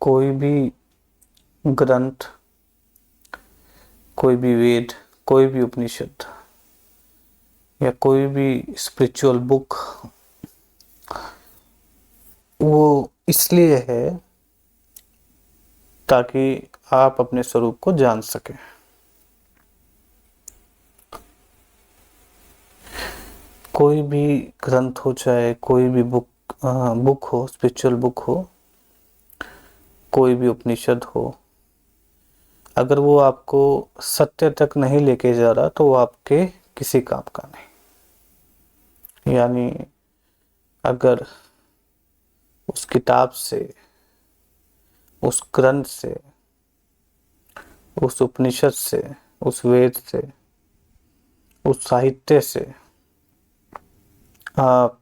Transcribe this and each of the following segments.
कोई भी ग्रंथ, कोई भी वेद, कोई भी उपनिषद या कोई भी स्पिरिचुअल बुक, वो इसलिए है ताकि आप अपने स्वरूप को जान सकें। कोई भी ग्रंथ हो, चाहे कोई भी बुक हो, स्पिरिचुअल बुक हो, कोई भी उपनिषद हो, अगर वो आपको सत्य तक नहीं लेके जा रहा तो वो आपके किसी काम का नहीं। यानी अगर उस किताब से, उस ग्रंथ से, उस उपनिषद से, उस वेद से, उस साहित्य से आप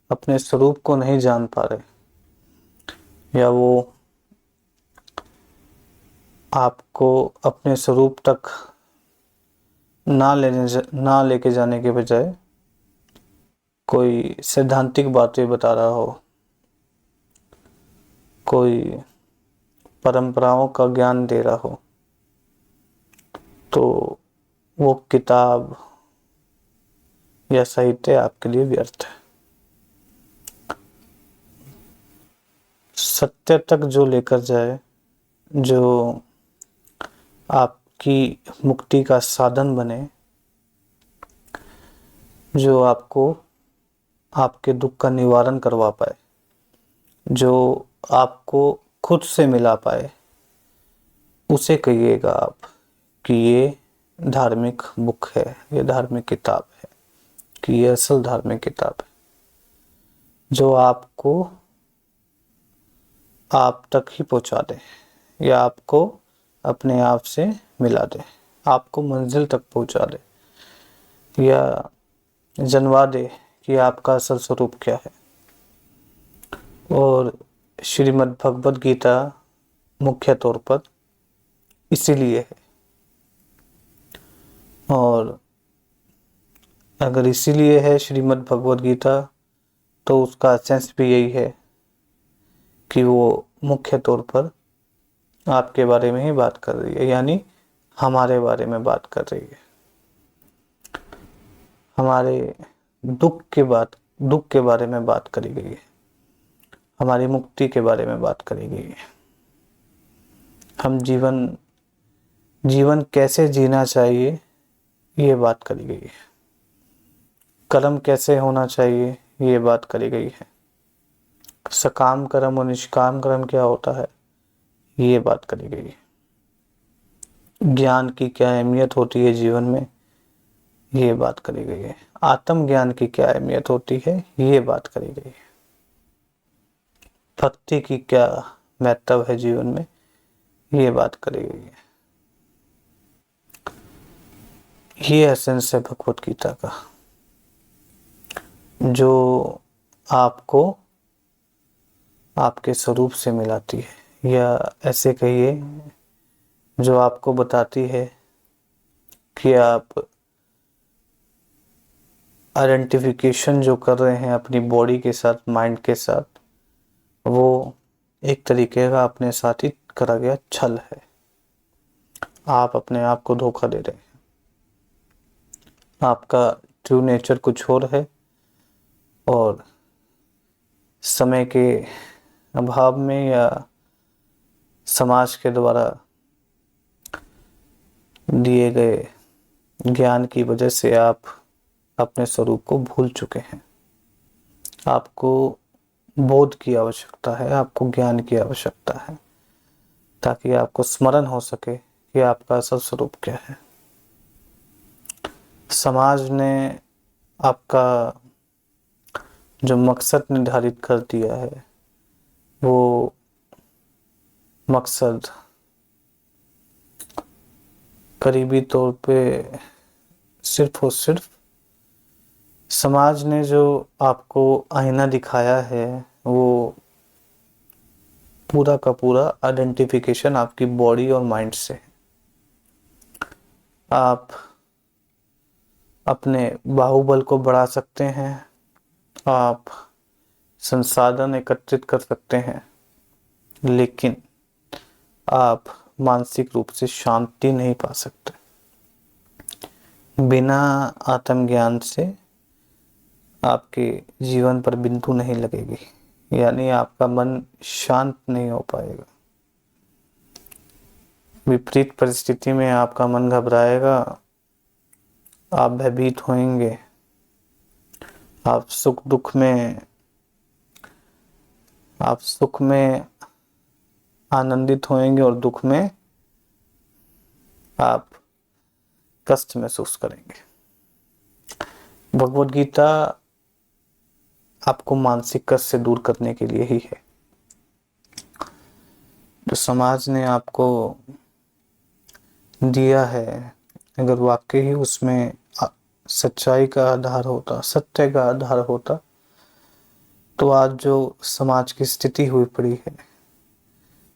अपने स्वरूप को नहीं जान पा रहे, या वो आपको अपने स्वरूप तक ना लेके जाने के बजाय कोई सैद्धांतिक बातें बता रहा हो, कोई परंपराओं का ज्ञान दे रहा हो, तो वो किताब या साहित्य आपके लिए व्यर्थ है। सत्य तक जो लेकर जाए, जो आपकी मुक्ति का साधन बने, जो आपको आपके दुख का निवारण करवा पाए, जो आपको खुद से मिला पाए, उसे कहिएगा आप कि ये धार्मिक बुक है, ये धार्मिक किताब है, कि ये असल धार्मिक किताब है, जो आपको आप तक ही पहुंचा दे, या आपको अपने आप से मिला दे, आपको मंजिल तक पहुंचा दे, या जनवा दे कि आपका असल स्वरूप क्या है। और श्रीमद् भगवद गीता मुख्य तौर पर इसीलिए है। और अगर इसीलिए है श्रीमद् भगवद गीता, तो उसका सेंस भी यही है कि वो मुख्य तौर पर आपके बारे में ही बात कर रही है, यानी हमारे बारे में बात कर रही है। हमारे दुख के बारे में बात करी गई है, हमारी मुक्ति के बारे में बात करी गई है। हम जीवन कैसे जीना चाहिए, ये बात करी गई है। कर्म कैसे होना चाहिए, ये बात करी गई है। सकाम कर्म और निष्काम कर्म क्या होता है, ये बात करी गई है। ज्ञान की क्या अहमियत होती है जीवन में, ये बात करी गई है। आत्मज्ञान की क्या अहमियत होती है, ये बात करी गई है। भक्ति की क्या महत्व है जीवन में, ये बात करी गई है। ये एसेंस है भगवत गीता का, जो आपको आपके स्वरूप से मिलाती है, या ऐसे कहिए जो आपको बताती है कि आप आइडेंटिफिकेशन जो कर रहे हैं अपनी बॉडी के साथ, माइंड के साथ, वो एक तरीके का अपने साथ ही करा गया छल है। आप अपने आप को धोखा दे रहे हैं। आपका ट्रू नेचर कुछ और है, और समय के अभाव में या समाज के द्वारा दिए गए ज्ञान की वजह से आप अपने स्वरूप को भूल चुके हैं। आपको बोध की आवश्यकता है, आपको ज्ञान की आवश्यकता है, ताकि आपको स्मरण हो सके कि आपका असल स्वरूप क्या है। समाज ने आपका जो मकसद निर्धारित कर दिया है, वो मकसद करीबी तौर पे सिर्फ और सिर्फ समाज ने जो आपको आईना दिखाया है, वो पूरा का पूरा आइडेंटिफिकेशन आपकी बॉडी और माइंड से है। आप अपने बाहुबल को बढ़ा सकते हैं, आप संसाधन एकत्रित कर सकते हैं, लेकिन आप मानसिक रूप से शांति नहीं पा सकते। बिना आत्मज्ञान से आपके जीवन पर बिंदु नहीं लगेगी, यानी आपका मन शांत नहीं हो पाएगा। विपरीत परिस्थिति में आपका मन घबराएगा, आप भयभीत होंगे, आप सुख में आनंदित होंगे और दुख में आप कष्ट महसूस करेंगे। भगवत गीता आपको मानसिक कष्ट से दूर करने के लिए ही है। जो समाज ने आपको दिया है, अगर वाकई ही उसमें सच्चाई का आधार होता, सत्य का आधार होता, तो आज जो समाज की स्थिति हुई पड़ी है,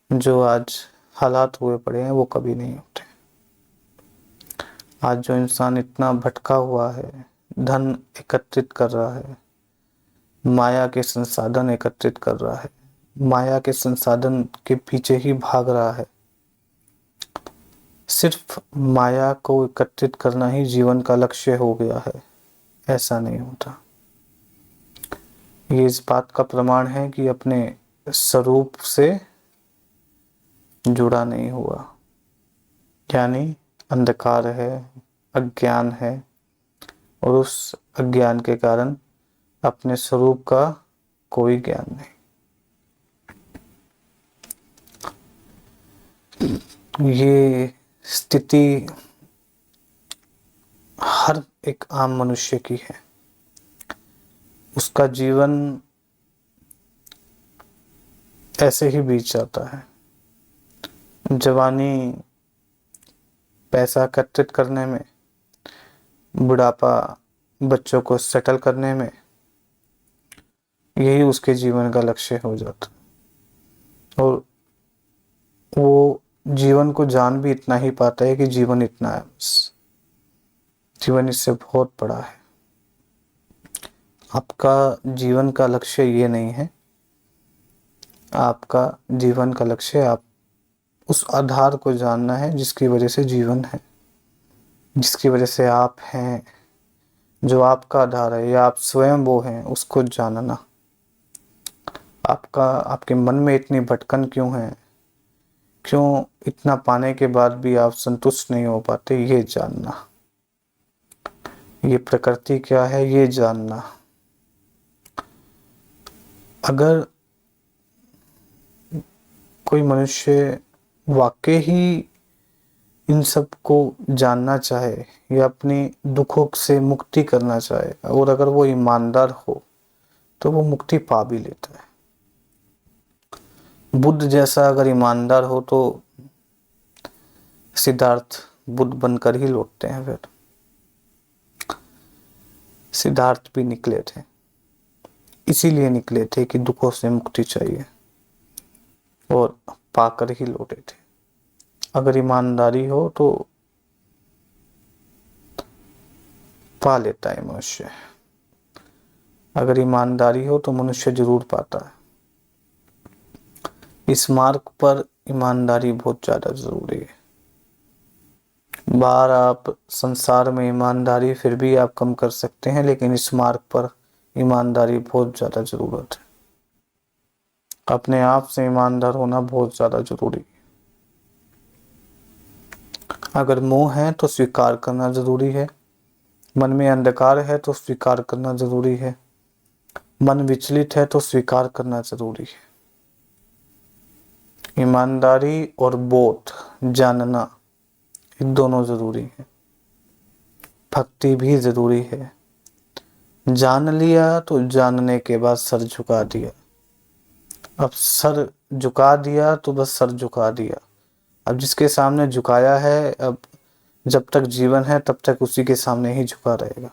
जो आज हालात हुए पड़े हैं, वो कभी नहीं होते। आज जो इंसान इतना भटका हुआ है, धन एकत्रित कर रहा है, माया के संसाधन एकत्रित कर रहा है, माया के संसाधन के पीछे ही भाग रहा है, सिर्फ माया को एकत्रित करना ही जीवन का लक्ष्य हो गया है, ऐसा नहीं होता। ये इस बात का प्रमाण है कि अपने स्वरूप से जुड़ा नहीं हुआ, यानी अंधकार है, अज्ञान है, और उस अज्ञान के कारण अपने स्वरूप का कोई ज्ञान नहीं। ये स्थिति हर एक आम मनुष्य की है। उसका जीवन ऐसे ही बीत जाता है। जवानी पैसा एकत्रित करने में, बुढ़ापा बच्चों को सेटल करने में, यही उसके जीवन का लक्ष्य हो जाता। और वो जीवन को जान भी इतना ही पाता है कि जीवन इतना है, बस जीवन इससे बहुत बड़ा है। आपका जीवन का लक्ष्य ये नहीं है। आपका जीवन का लक्ष्य आप उस आधार को जानना है जिसकी वजह से जीवन है, जिसकी वजह से आप हैं, जो आपका आधार है, या आप स्वयं वो हैं, उसको जानना। आपके मन में इतनी भटकन क्यों है, क्यों इतना पाने के बाद भी आप संतुष्ट नहीं हो पाते, ये जानना। ये प्रकृति क्या है, ये जानना। अगर कोई मनुष्य वाकई ही इन सब को जानना चाहे या अपनी दुखों से मुक्ति करना चाहे, और अगर वो ईमानदार हो, तो वो मुक्ति पा भी लेता है। बुद्ध जैसा अगर ईमानदार हो तो सिद्धार्थ बुद्ध बनकर ही लौटते हैं। फिर सिद्धार्थ भी निकले थे, इसीलिए निकले थे कि दुखों से मुक्ति चाहिए, और पाकर ही लौटे थे। अगर ईमानदारी हो तो पा लेता है मनुष्य। अगर ईमानदारी हो तो मनुष्य जरूर पाता है। इस मार्ग पर ईमानदारी बहुत ज्यादा जरूरी है। बाहर आप संसार में ईमानदारी फिर भी आप कम कर सकते हैं, लेकिन इस मार्ग पर ईमानदारी बहुत ज्यादा जरूरत है। अपने आप से ईमानदार होना बहुत ज्यादा जरूरी है। अगर मोह है तो स्वीकार करना जरूरी है। मन में अंधकार है तो स्वीकार करना जरूरी है। मन विचलित है तो स्वीकार करना जरूरी है। ईमानदारी और बोध, जानना, ये दोनों जरूरी है। भक्ति भी जरूरी है। जान लिया तो जानने के बाद सर झुका दिया। अब सर झुका दिया तो बस सर झुका दिया। अब जिसके सामने झुकाया है, अब जब तक जीवन है तब तक उसी के सामने ही झुका रहेगा।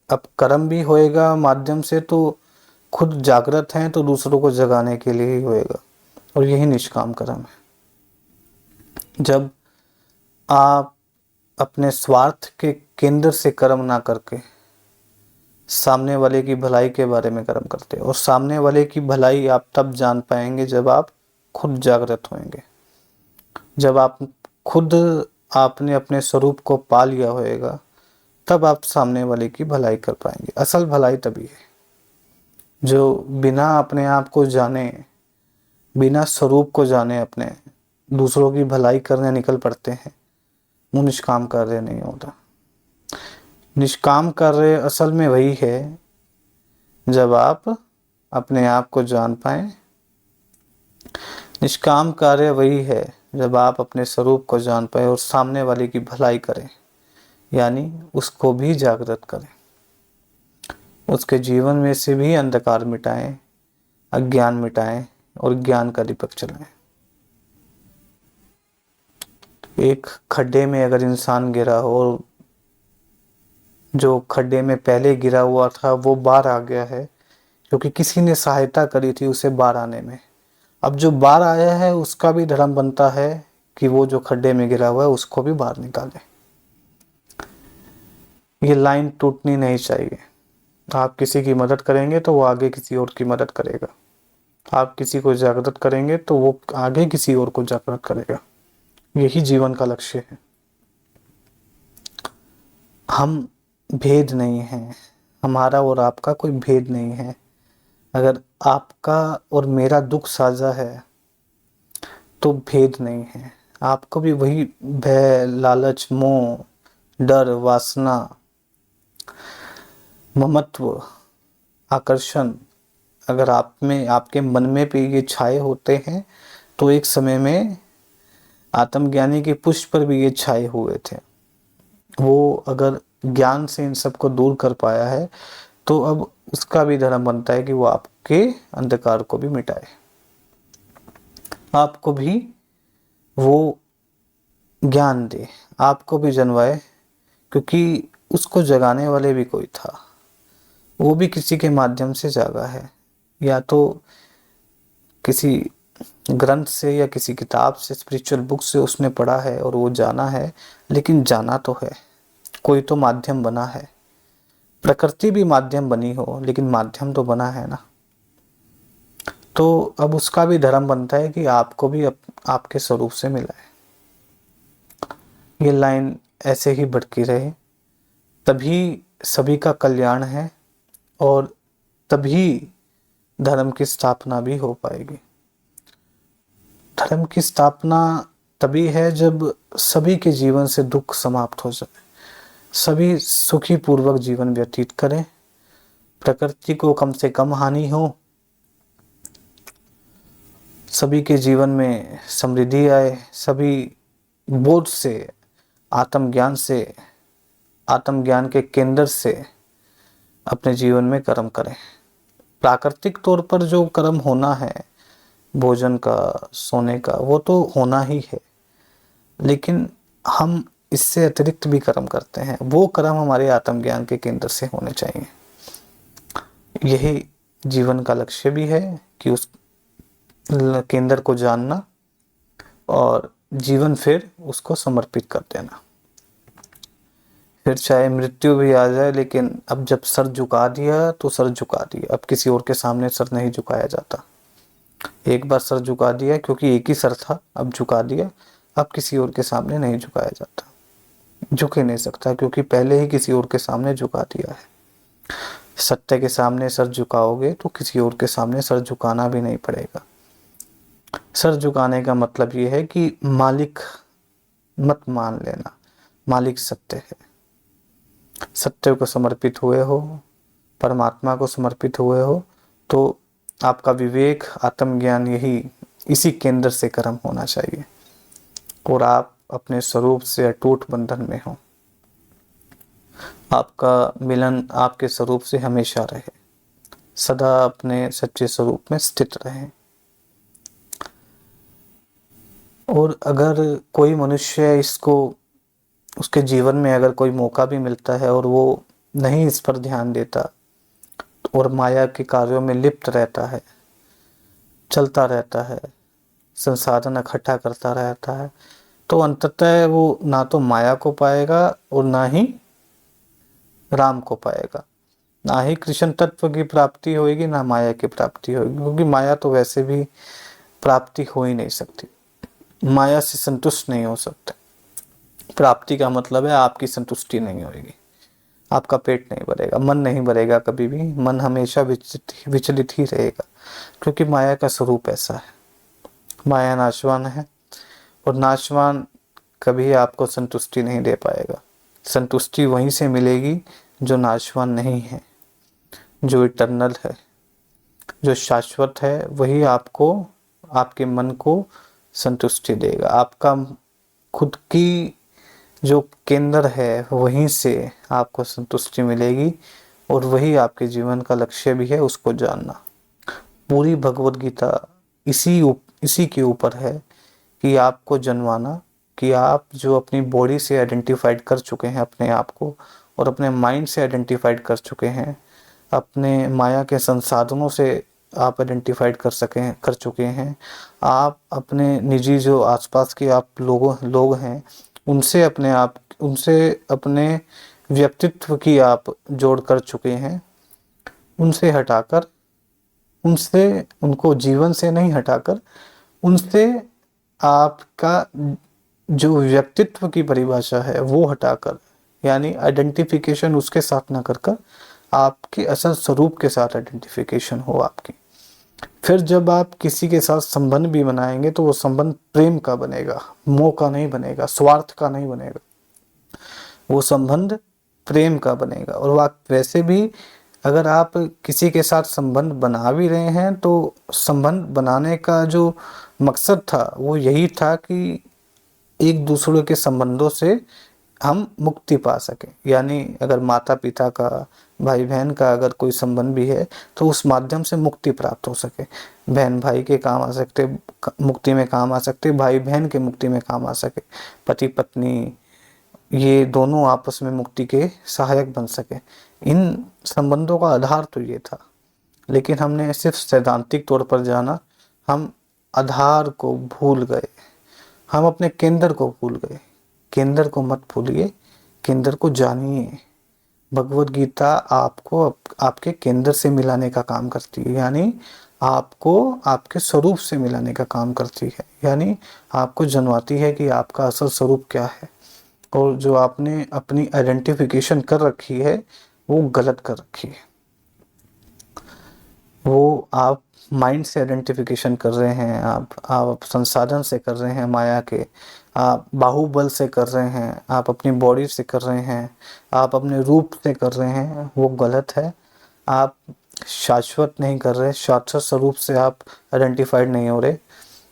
अब कर्म भी होएगा माध्यम से, तो खुद जागृत हैं तो दूसरों को जगाने के लिए ही होएगा, और यही निष्काम कर्म है। जब आप अपने स्वार्थ के केंद्र से कर्म ना करके सामने वाले की भलाई के बारे में कर्म करते हैं। और सामने वाले की भलाई आप तब जान पाएंगे जब आप खुद जागृत होंगे, जब आप खुद आपने अपने स्वरूप को पा लिया होएगा, तब आप सामने वाले की भलाई कर पाएंगे। असल भलाई तभी है। जो बिना अपने आप को जाने, बिना स्वरूप को जाने अपने दूसरों की भलाई करने निकल पड़ते हैं, वो निष्काम कार्य नहीं होता। निष्काम कार्य असल में वही है जब आप अपने आप को जान पाए। निष्काम कार्य वही है जब आप अपने स्वरूप को जान पाए और सामने वाले की भलाई करें, यानी उसको भी जागृत करें, उसके जीवन में से भी अंधकार मिटाएं, अज्ञान मिटाएं और ज्ञान का दीपक जलाएं। एक खड्डे में अगर इंसान गिरा हो और जो खड्डे में पहले गिरा हुआ था वो बाहर आ गया है, क्योंकि किसी ने सहायता करी थी उसे बाहर आने में। अब जो बाहर आया है उसका भी धर्म बनता है कि वो जो खड्डे में गिरा हुआ है उसको भी बाहर निकाले। ये लाइन टूटनी नहीं चाहिए। आप किसी की मदद करेंगे तो वो आगे किसी और की मदद करेगा। आप किसी को जागृत करेंगे तो वो आगे किसी और को जागृत करेगा। यही जीवन का लक्ष्य है। हम भेद नहीं हैं, हमारा और आपका कोई भेद नहीं है। अगर आपका और मेरा दुख साझा है तो भेद नहीं है। आपको भी वही भय, लालच, मोह, डर, वासना, ममत्व, आकर्षण अगर आप में, आपके मन में भी ये छाए होते हैं तो एक समय में आत्मज्ञानी के पुष्प पर भी ये छाए हुए थे। वो अगर ज्ञान से इन सबको दूर कर पाया है तो अब उसका भी धर्म बनता है कि वो आपके अंधकार को भी मिटाए, आपको भी वो ज्ञान दे, आपको भी जन्माए, क्योंकि उसको जगाने वाले भी कोई था। वो भी किसी के माध्यम से जागा है, या तो किसी ग्रंथ से या किसी किताब से, स्पिरिचुअल बुक से उसने पढ़ा है और वो जाना है, लेकिन जाना तो है, कोई तो माध्यम बना है। प्रकृति भी माध्यम बनी हो लेकिन माध्यम तो बना है ना। तो अब उसका भी धर्म बनता है कि आपको भी आपके स्वरूप से मिलाए। ये लाइन ऐसे ही भटकी रहे, तभी सभी का कल्याण है और तभी धर्म की स्थापना भी हो पाएगी। धर्म की स्थापना तभी है जब सभी के जीवन से दुख समाप्त हो जाए, सभी सुखी पूर्वक जीवन व्यतीत करें, प्रकृति को कम से कम हानि हो, सभी के जीवन में समृद्धि आए, सभी बोध से, आत्मज्ञान से, आत्मज्ञान के केंद्र से अपने जीवन में कर्म करें। प्राकृतिक तौर पर जो कर्म होना है, भोजन का, सोने का, वो तो होना ही है, लेकिन हम इससे अतिरिक्त भी कर्म करते हैं। वो कर्म हमारे आत्मज्ञान के केंद्र से होने चाहिए। यही जीवन का लक्ष्य भी है कि उस केंद्र को जानना और जीवन फिर उसको समर्पित कर देना। फिर चाहे मृत्यु भी आ जाए, लेकिन अब जब सर झुका दिया तो सर झुका दिया। अब किसी और के सामने सर नहीं झुकाया जाता। एक बार सर झुका दिया, क्योंकि एक ही सर था, अब झुका दिया, अब किसी और के सामने नहीं झुकाया जाता। झुक ही नहीं सकता, क्योंकि पहले ही किसी और के सामने झुका दिया है। सत्य के सामने सर झुकाओगे तो किसी और के सामने सर झुकाना भी नहीं पड़ेगा। सर झुकाने का मतलब ये है कि मालिक मत मान लेना, मालिक सत्य है। सत्य को समर्पित हुए हो, परमात्मा को समर्पित हुए हो, तो आपका विवेक, आत्मज्ञान यही इसी केंद्र से कर्म होना चाहिए और आप अपने स्वरूप से अटूट बंधन में हो। आपका मिलन आपके स्वरूप से हमेशा रहे, सदा अपने सच्चे स्वरूप में स्थित रहे। और अगर कोई मनुष्य इसको, उसके जीवन में अगर कोई मौका भी मिलता है और वो नहीं इस पर ध्यान देता और माया के कार्यों में लिप्त रहता है, चलता रहता है, संसाधन इकट्ठा करता रहता है, तो अंततः वो ना तो माया को पाएगा और ना ही राम को पाएगा। ना ही कृष्ण तत्व की प्राप्ति होगी, ना माया की प्राप्ति होगी, क्योंकि माया तो वैसे भी प्राप्ति हो ही नहीं सकती। माया से संतुष्ट नहीं हो सकते। प्राप्ति का मतलब है आपकी संतुष्टि नहीं होगी, आपका पेट नहीं भरेगा, मन नहीं भरेगा कभी भी, मन हमेशा विचलित ही रहेगा, क्योंकि माया का स्वरूप ऐसा है। माया नाशवान है और नाशवान कभी आपको संतुष्टि नहीं दे पाएगा। संतुष्टि वहीं से मिलेगी जो नाशवान नहीं है, जो इटर्नल है, जो शाश्वत है, वही आपको, आपके मन को संतुष्टि देगा। आपका खुद की जो केंद्र है वहीं से आपको संतुष्टि मिलेगी, और वही आपके जीवन का लक्ष्य भी है, उसको जानना। पूरी भगवत गीता इसी के ऊपर है कि आपको जनवाना, कि आप जो अपनी बॉडी से आइडेंटिफाइड कर चुके हैं अपने आप को, और अपने माइंड से आइडेंटिफाइड कर चुके हैं, अपने माया के संसाधनों से आप आइडेंटिफाइड कर चुके हैं, आप अपने निजी जो आसपास के आप लोग हैं उनसे अपने व्यक्तित्व की आप जोड़ कर चुके हैं, उनसे हटाकर, उनको जीवन से नहीं हटाकर, उनसे आपका जो व्यक्तित्व की परिभाषा है वो हटाकर, यानी आइडेंटिफिकेशन उसके साथ ना कर आपके असल स्वरूप के साथ आइडेंटिफिकेशन हो आपकी। फिर जब आप किसी के साथ संबंध भी बनाएंगे तो वो संबंध प्रेम का बनेगा, मोह का नहीं बनेगा, स्वार्थ का नहीं बनेगा, वो संबंध प्रेम का बनेगा। और वैसे भी अगर आप किसी के साथ संबंध बना भी रहे हैं तो संबंध बनाने का जो मकसद था वो यही था कि एक दूसरे के संबंधों से हम मुक्ति पा सकें। यानी अगर माता पिता का, भाई बहन का अगर कोई संबंध भी है तो उस माध्यम से मुक्ति प्राप्त हो सके। बहन भाई के काम आ सकते, मुक्ति में काम आ सकते, भाई बहन के मुक्ति में काम आ सके, पति पत्नी ये दोनों आपस में मुक्ति के सहायक बन सके। इन संबंधों का आधार तो ये था, लेकिन हमने सिर्फ सैद्धांतिक तौर पर जाना, हम आधार को भूल गए, हम अपने केंद्र को भूल गए। केंद्र को मत भूलिए, केंद्र को जानिए। भगवत गीता आपको आपके केंद्र से मिलाने का काम करती है, यानी आपको आपके स्वरूप से मिलाने का काम करती है, यानी आपको जनवाती है कि आपका असल स्वरूप क्या है, और जो आपने अपनी आइडेंटिफिकेशन कर रखी है वो गलत कर रखी है। वो आप माइंड से आइडेंटिफिकेशन कर रहे हैं, आप संसाधन से कर रहे हैं, माया के, आप बाहुबल से कर रहे हैं, आप अपनी बॉडी से कर रहे हैं, आप अपने रूप से कर रहे हैं, वो गलत है। आप शाश्वत नहीं कर रहे, शाश्वत स्वरूप से आप आइडेंटिफाइड नहीं हो रहे,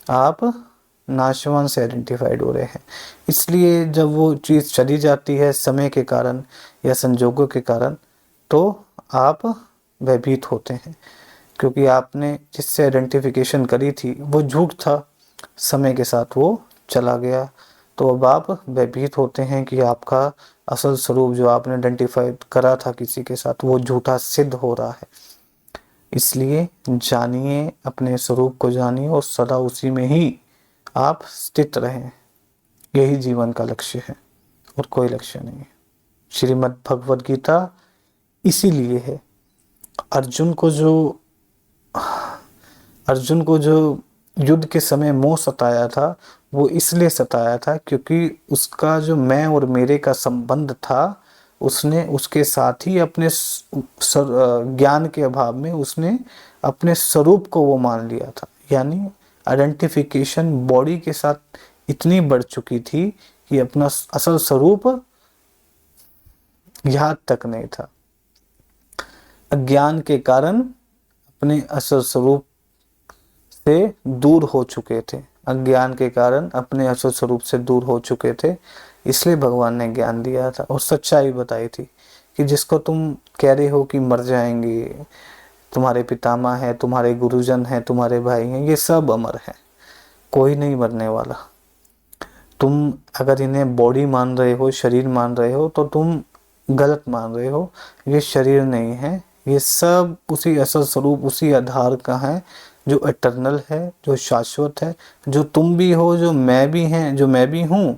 आप नाशवान से आइडेंटिफाइड हो रहे हैं। इसलिए जब वो चीज़ चली जाती है समय के कारण या संजोगों के कारण, तो आप भयभीत होते हैं, क्योंकि आपने जिससे आइडेंटिफिकेशन करी थी वो झूठ था, समय के साथ वो चला गया। तो अब आप भयभीत होते हैं कि आपका असल स्वरूप जो आपने आइडेंटिफाइड करा था किसी के साथ वो झूठा सिद्ध हो रहा है। इसलिए जानिए, अपने स्वरूप को जानिए और सदा उसी में ही आप स्थित रहें। यही जीवन का लक्ष्य है और कोई लक्ष्य नहीं है। श्रीमद् भगवद गीता इसीलिए है। अर्जुन को जो युद्ध के समय मोह सताया था वो इसलिए सताया था क्योंकि उसका जो मैं और मेरे का संबंध था, उसने उसके साथ ही अपने ज्ञान के अभाव में उसने अपने स्वरूप को वो मान लिया था। यानी आइडेंटिफिकेशन बॉडी के साथ इतनी बढ़ चुकी थी कि अपना असल स्वरूप याद तक नहीं था। अज्ञान के कारण अपने असल स्वरूप से दूर हो चुके थे, अज्ञान के कारण अपने असल स्वरूप से दूर हो चुके थे। इसलिए भगवान ने ज्ञान दिया था और सच्चाई बताई थी कि जिसको तुम कह रहे हो कि मर जाएंगे, तुम्हारे पितामह है, तुम्हारे गुरुजन हैं, तुम्हारे भाई हैं, ये सब अमर है, कोई नहीं मरने वाला। तुम अगर इन्हें बॉडी मान रहे हो, शरीर मान रहे हो, तो तुम गलत मान रहे हो। ये शरीर नहीं है, ये सब उसी असल स्वरूप, उसी आधार का है जो इटर्नल है, जो शाश्वत है, जो तुम भी हो, जो मैं भी हैं, जो मैं भी हूँ,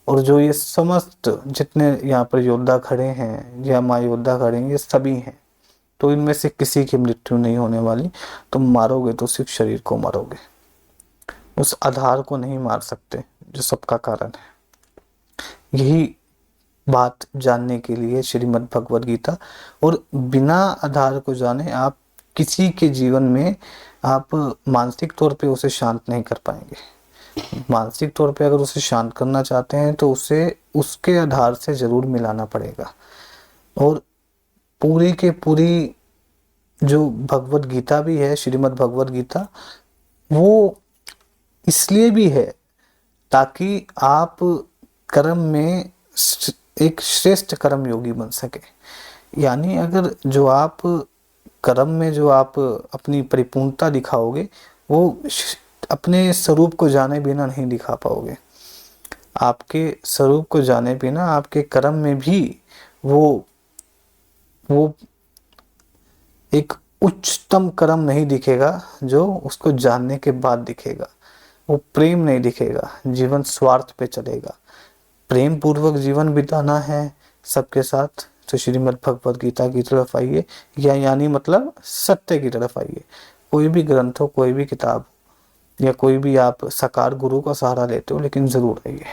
और जो ये समस्त जितने यहाँ पर योद्धा खड़े हैं या माँ योद्धा खड़े हैं, ये सभी हैं। तो इनमें से किसी की मृत्यु नहीं होने वाली। तुम मारोगे तो सिर्फ शरीर को मारोगे, उस आधार को नहीं मार सकते जो सबका कारण है। यही बात जानने के लिए श्रीमद् भगवद गीता। और बिना आधार को जाने आप किसी के जीवन में आप मानसिक तौर पे उसे शांत नहीं कर पाएंगे। मानसिक तौर पे अगर उसे शांत करना चाहते हैं तो उसे उसके आधार से जरूर मिलाना पड़ेगा। और पूरी के पूरी जो भगवद गीता भी है, श्रीमद् भगवद गीता, वो इसलिए भी है ताकि आप कर्म में एक श्रेष्ठ कर्म योगी बन सके। यानी अगर जो आप कर्म में जो आप अपनी परिपूर्णता दिखाओगे वो अपने स्वरूप को जाने बिना नहीं दिखा पाओगे। आपके स्वरूप को जाने बिना आपके कर्म में भी वो एक उच्चतम कर्म नहीं दिखेगा जो उसको जानने के बाद दिखेगा। वो प्रेम नहीं दिखेगा, जीवन स्वार्थ पे चलेगा। प्रेम पूर्वक जीवन बिताना है सबके साथ तो श्रीमद् भगवद गीता की तरफ आइए, या यानी मतलब सत्य की तरफ आइए। कोई भी ग्रंथ हो, कोई भी किताब या कोई भी आप साकार गुरु का सहारा लेते हो, लेकिन जरूर आइए।